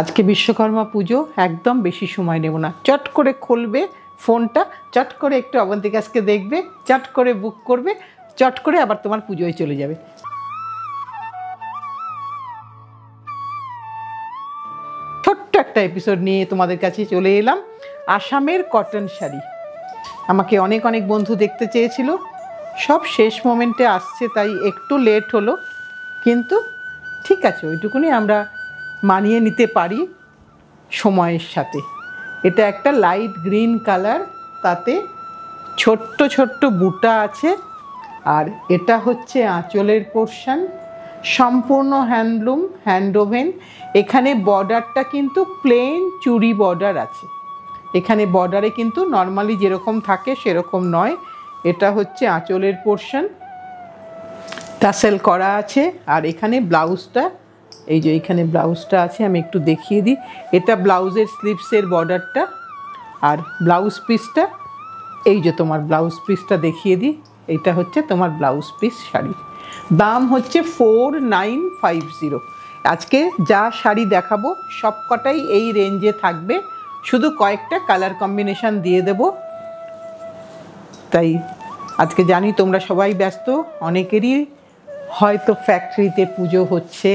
আজকে বিশ্বকর্মা পুজো, একদম বেশি সময় নেব না। চট করে খুলবে ফোনটা, চট করে একটু অবন্তিকাকে দেখবে, চট করে বুক করবে, চট করে আবার তোমার পুজোয় চলে যাবে। ছোট্ট একটা এপিসোড নিয়ে তোমাদের কাছে চলে এলাম। আসামের কটন শাড়ি আমাকে অনেক অনেক বন্ধু দেখতে চেয়েছিল, সব শেষ মোমেন্টে আসছে, তাই একটু লেট হলো, কিন্তু ঠিক আছে, ওইটুকুনি আমরা মানিয়ে নিতে পারি সময়ের সাথে। এটা একটা লাইট গ্রিন কালার, তাতে ছোট্ট ছোট্ট বুটা আছে, আর এটা হচ্ছে আঁচলের পোর্শন, সম্পূর্ণ হ্যান্ডলুম, হ্যান্ড ওভেন। এখানে বর্ডারটা কিন্তু প্লেন চুড়ি বর্ডার আছে, এখানে বর্ডারে কিন্তু নর্মালি যেরকম থাকে সেরকম নয়। এটা হচ্ছে আঁচলের পোর্শন, টাসেল করা আছে। আর এখানে ব্লাউজটা, এই যে এখানে ব্লাউজটা আছে, আমি একটু দেখিয়ে দিই। এটা ব্লাউজের স্লিভসের বর্ডারটা, আর ব্লাউজ পিসটা, এই যে তোমার ব্লাউজ পিসটা দেখিয়ে দিই, এটা হচ্ছে তোমার ব্লাউজ পিস শাড়ি। দাম হচ্ছে 4950। আজকে যা শাড়ি দেখাবো সবকটাই এই রেঞ্জে থাকবে, শুধু কয়েকটা কালার কম্বিনেশান দিয়ে দেব। তাই আজকে জানি তোমরা সবাই ব্যস্ত, অনেকেরই হয়তো ফ্যাক্টরিতে পুজো হচ্ছে,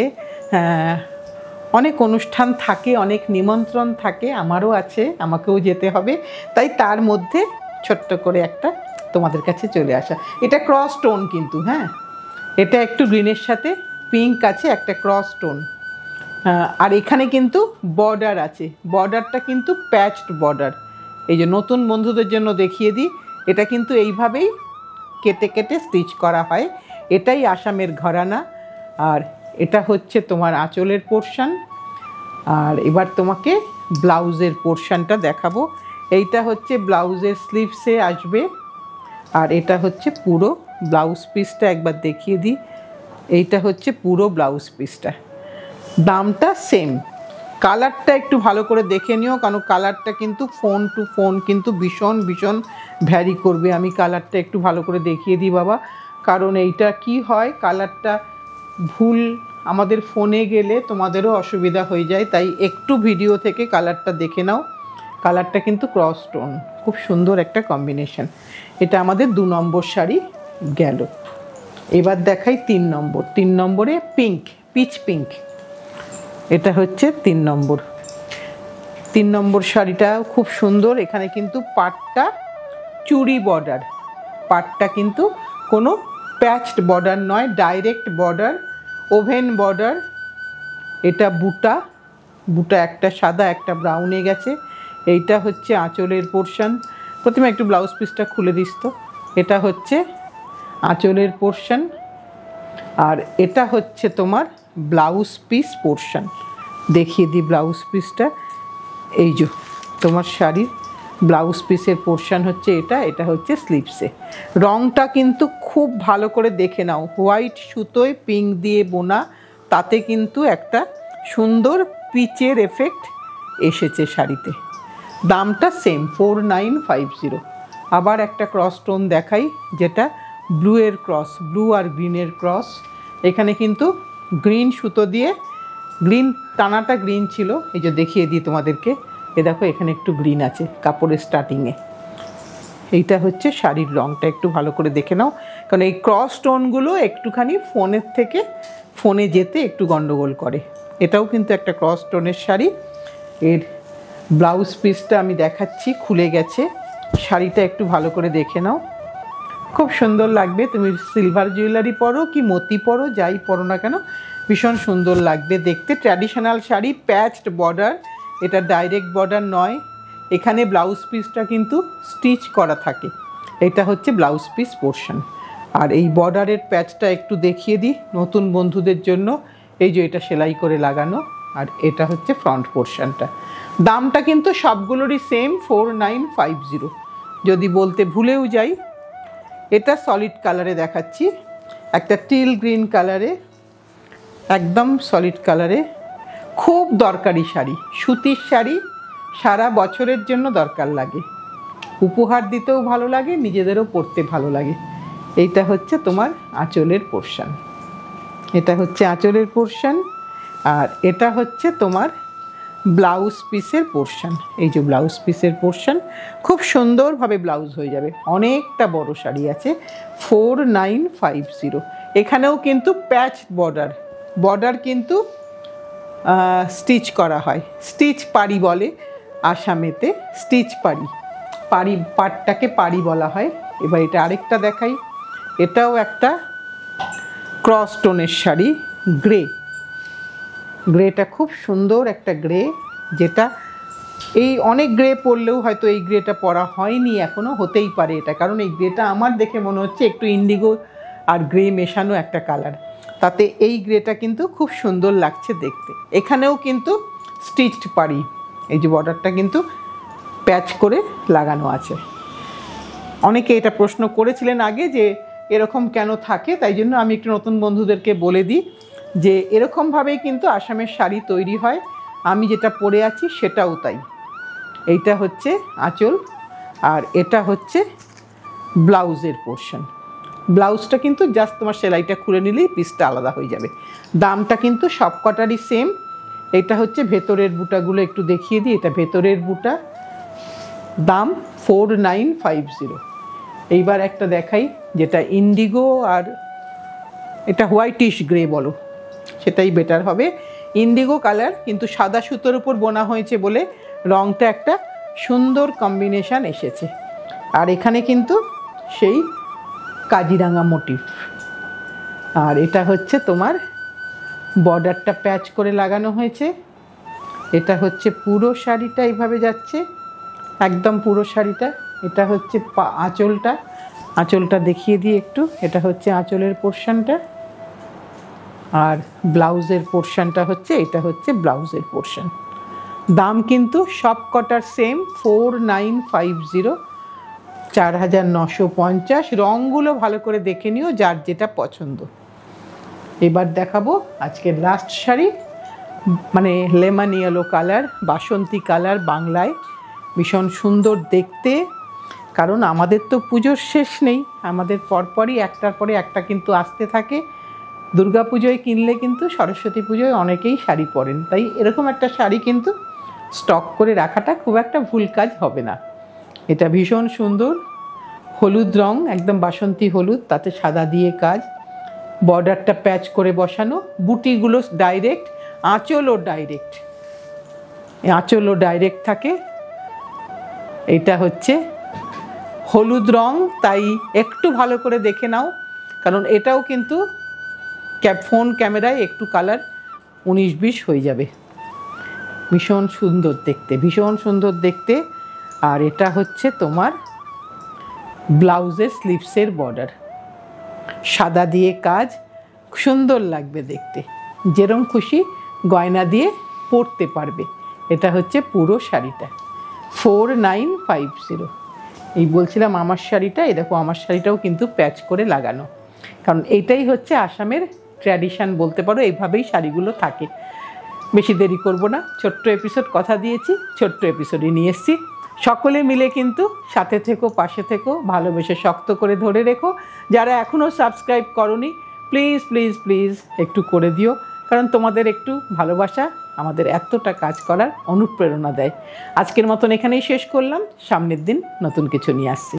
অনেক অনুষ্ঠান থাকে, অনেক নিমন্ত্রণ থাকে, আমারও আছে, আমাকেও যেতে হবে। তাই তার মধ্যে ছোট্ট করে একটা তোমাদের কাছে চলে আসা। এটা ক্রস টোন কিন্তু, হ্যাঁ, এটা একটু গ্রিনের সাথে পিঙ্ক আছে, একটা ক্রস টোন। আর এখানে কিন্তু বর্ডার আছে, বর্ডারটা কিন্তু প্যাচড বর্ডার। এই যে নতুন বন্ধুদের জন্য দেখিয়ে দিই, এটা কিন্তু এইভাবেই কেটে কেটে স্টিচ করা হয়। এটাই আসামের ঘরানা। আর এটা হচ্ছে তোমার আঁচলের পোর্শন। আর এবার তোমাকে ব্লাউজের পোর্শনটা দেখাবো। এইটা হচ্ছে ব্লাউজের স্লিভসে আসবে, আর এটা হচ্ছে পুরো ব্লাউজ পিসটা একবার দেখিয়ে দিই। এইটা হচ্ছে পুরো ব্লাউজ পিসটা। দামটা সেম। কালারটা একটু ভালো করে দেখে নিও, কারণ কালারটা কিন্তু ফোন টু ফোন কিন্তু ভীষণ ভীষণ ভ্যারি করবে। আমি কালারটা একটু ভালো করে দেখিয়ে দিই বাবা, কারণ এইটা কি হয়, কালারটা ভুল আমাদের ফোনে গেলে তোমাদেরও অসুবিধা হয়ে যায়, তাই একটু ভিডিও থেকে কালারটা দেখে নাও। কালারটা কিন্তু ক্রস টোন, খুব সুন্দর একটা কম্বিনেশন। এটা আমাদের 2 নম্বর শাড়ি গেল। এবার দেখাই 3 নম্বর। 3 নম্বরে পিঙ্ক, পিচ পিঙ্ক, এটা হচ্ছে 3 নম্বর। 3 নম্বর শাড়িটা খুব সুন্দর। এখানে কিন্তু পাটটা চুড়ি বর্ডার, পাটটা কিন্তু কোনো প্যাচড বর্ডার নয়, ডাইরেক্ট বর্ডার, ওভেন বর্ডার। এটা বুটা, বুটা একটা সাদা একটা ব্রাউনে গেছে। এইটা হচ্ছে আঁচলের পোর্শন। প্রথমে একটু ব্লাউজ পিসটা খুলে দিস তো। এটা হচ্ছে আঁচলের পোর্শন, আর এটা হচ্ছে তোমার ব্লাউজ পিস পোর্শন। দেখিয়ে দিই ব্লাউজ পিসটা। এই যে তোমার শাড়ির ব্লাউজ পিসের পোর্শন হচ্ছে এটা, এটা হচ্ছে স্লিভসে। রঙটা কিন্তু খুব ভালো করে দেখে নাও, হোয়াইট সুতোয় পিঙ্ক দিয়ে বোনা, তাতে কিন্তু একটা সুন্দর পিচের এফেক্ট এসেছে শাড়িতে। দামটা সেম 4950। আবার একটা ক্রস টোন দেখাই, যেটা ব্লুয়ের ক্রস, ব্লু আর গ্রিনের ক্রস। এখানে কিন্তু গ্রিন সুতো দিয়ে, গ্রিন টানাটা গ্রিন ছিল, এই যে দেখিয়ে দিই তোমাদেরকে। এ দেখো এখানে একটু গ্রিন আছে কাপড়ের স্টার্টিংয়ে। এইটা হচ্ছে শাড়ির রঙটা, একটু ভালো করে দেখে নাও, কারণ এই ক্রস টোনগুলো একটুখানি ফোনের থেকে ফোনে যেতে একটু গন্ডগোল করে। এটাও কিন্তু একটা ক্রস টোনের শাড়ি। এর ব্লাউজ পিসটা আমি দেখাচ্ছি, খুলে গেছে। শাড়িটা একটু ভালো করে দেখে নাও, খুব সুন্দর লাগবে। তুমি সিলভার জুয়েলারি পরো কি মতি পরো, যাই পরো না কেন, ভীষণ সুন্দর লাগবে দেখতে। ট্র্যাডিশনাল শাড়ি, প্যাচড বর্ডার, এটা ডাইরেক্ট বর্ডার নয়। এখানে ব্লাউজ পিসটা কিন্তু স্টিচ করা থাকে। এটা হচ্ছে ব্লাউজ পিস পোর্শন। আর এই বর্ডারের প্যাচটা একটু দেখিয়ে দিই নতুন বন্ধুদের জন্য। এই যে এটা সেলাই করে লাগানো, আর এটা হচ্ছে ফ্রন্ট পোর্শনটা। দামটা কিন্তু সবগুলোরই সেম 4950। যদি বলতে ভুলেও যাই, এটা সলিড কালারে দেখাচ্ছি, একটা টিল গ্রিন কালারে, একদম সলিড কালারে। খুব দরকারি শাড়ি, সুতির শাড়ি, সারা বছরের জন্য দরকার লাগে, উপহার দিতেও ভালো লাগে, নিজেদেরও পরতে ভালো লাগে। এইটা হচ্ছে তোমার আঁচলের পোর্শন, এটা হচ্ছে আঁচলের পোর্শন। আর এটা হচ্ছে তোমার ব্লাউজ পিসের পোর্শন। এই যে ব্লাউজ পিসের পোর্শন, খুব সুন্দরভাবে ব্লাউজ হয়ে যাবে। অনেকটা বড় শাড়ি আছে, 4950। এখানেও কিন্তু প্যাচ বর্ডার কিন্তু স্টিচ করা হয়, স্টিচ পাড়ি বলে আসামেতে, স্টিচ পাড়ি পাটটাকে পাড়ি বলা হয়। এবার এটা আরেকটা দেখাই, এটাও একটা ক্রস টোনের শাড়ি, গ্রেটা খুব সুন্দর একটা গ্রে, যেটা এই অনেক গ্রে পরলেও হয়তো এই গ্রেটা পরা হয়নি এখনও, হতেই পারে এটা, কারণ এই গ্রেটা আমার দেখে মনে হচ্ছে একটু ইন্ডিগো আর গ্রে মেশানো একটা কালার, তাতে এই গ্রেটা কিন্তু খুব সুন্দর লাগছে দেখতে। এখানেও কিন্তু স্টিচড পাড়ি, এই যে বর্ডারটা কিন্তু প্যাচ করে লাগানো আছে। অনেকে এটা প্রশ্ন করেছিলেন আগে যে এরকম কেন থাকে, তাই জন্য আমি একটু নতুন বন্ধুদেরকে বলে দিই যে এরকমভাবেই কিন্তু আসামের শাড়ি তৈরি হয়। আমি যেটা পরে আছি সেটাও তাই। এইটা হচ্ছে আঁচল আর এটা হচ্ছে ব্লাউজের পোর্শন। ব্লাউজটা কিন্তু জাস্ট তোমার সেলাইটা খুলে নিলেই পিসটা আলাদা হয়ে যাবে। দামটা কিন্তু সব কটারই সেম। এটা হচ্ছে ভেতরের বুটাগুলো একটু দেখিয়ে দিই, এটা ভেতরের বুটা, দাম 4950। এইবার একটা দেখাই যেটা ইন্ডিগো আর এটা হোয়াইটিশ গ্রে বলো, সেটাই বেটার হবে। ইন্ডিগো কালার কিন্তু সাদা সুতোর উপর বোনা হয়েছে বলে রঙটা একটা সুন্দর কম্বিনেশান এসেছে। আর এখানে কিন্তু সেই কাজিরাঙা মোটিভ। আর এটা হচ্ছে তোমার বর্ডারটা প্যাচ করে লাগানো হয়েছে। এটা হচ্ছে পুরো শাড়িটা এইভাবে যাচ্ছে, একদম পুরো শাড়িটা। এটা হচ্ছে আঁচলটা দেখিয়ে দিই একটু, এটা হচ্ছে আঁচলের পোর্শনটা, আর ব্লাউজের পোর্শনটা হচ্ছে, এটা হচ্ছে ব্লাউজের পোর্শন। দাম কিন্তু সব কটার সেম, 4950, 4950। রঙগুলো ভালো করে দেখে নিও, যার যেটা পছন্দ। এবার দেখাবো আজকের লাস্ট শাড়ি, মানে লেমন ইয়েলো কালার, বাসন্তী কালার বাংলায়, ভীষণ সুন্দর দেখতে। কারণ আমাদের তো পুজোর শেষ নেই, আমাদের পরপরই একটার পরে একটা কিন্তু আসতে থাকে। দুর্গা পুজোয় কিনলে কিন্তু সরস্বতী পুজোয় অনেকেই শাড়ি পরেন, তাই এরকম একটা শাড়ি কিন্তু স্টক করে রাখাটা খুব একটা ভুল কাজ হবে না। এটা ভীষণ সুন্দর, হলুদ রং, একদম বাসন্তী হলুদ, তাতে সাদা দিয়ে কাজ, বর্ডারটা প্যাচ করে বসানো, বুটিগুলো ডাইরেক্ট, আঁচলও ডাইরেক্ট থাকে। এটা হচ্ছে হলুদ রং, তাই একটু ভালো করে দেখে নাও, কারণ এটাও কিন্তু ফোন ক্যামেরায় একটু কালার 19-20 হয়ে যাবে। ভীষণ সুন্দর দেখতে। আর এটা হচ্ছে তোমার ব্লাউজের স্লিভসের বর্ডার, সাদা দিয়ে কাজ, সুন্দর লাগবে দেখতে, যেরকম খুশি গয়না দিয়ে পরতে পারবে। এটা হচ্ছে পুরো শাড়িটা, 4950। এই বলছিলাম আমার শাড়িটা, এই দেখো আমার শাড়িটাও কিন্তু প্যাচ করে লাগানো, কারণ এইটাই হচ্ছে আসামের ট্র্যাডিশান বলতে পারো, এইভাবেই শাড়িগুলো থাকে। বেশি দেরি করব না, ছোট্ট এপিসোড কথা দিয়েছি, ছোট্ট এপিসোডই নিয়ে এসেছি। সকলে মিলে কিন্তু সাথে থেকো, পাশে থেকো, ভালোবেসে শক্ত করে ধরে রেখো। যারা এখনও সাবস্ক্রাইব করোনি, প্লিজ একটু করে দিও, কারণ তোমাদের একটু ভালোবাসা আমাদের এতটা কাজ করার অনুপ্রেরণা দেয়। আজকের মতন এখানেই শেষ করলাম, সামনের দিন নতুন কিছু নিয়ে আসছি।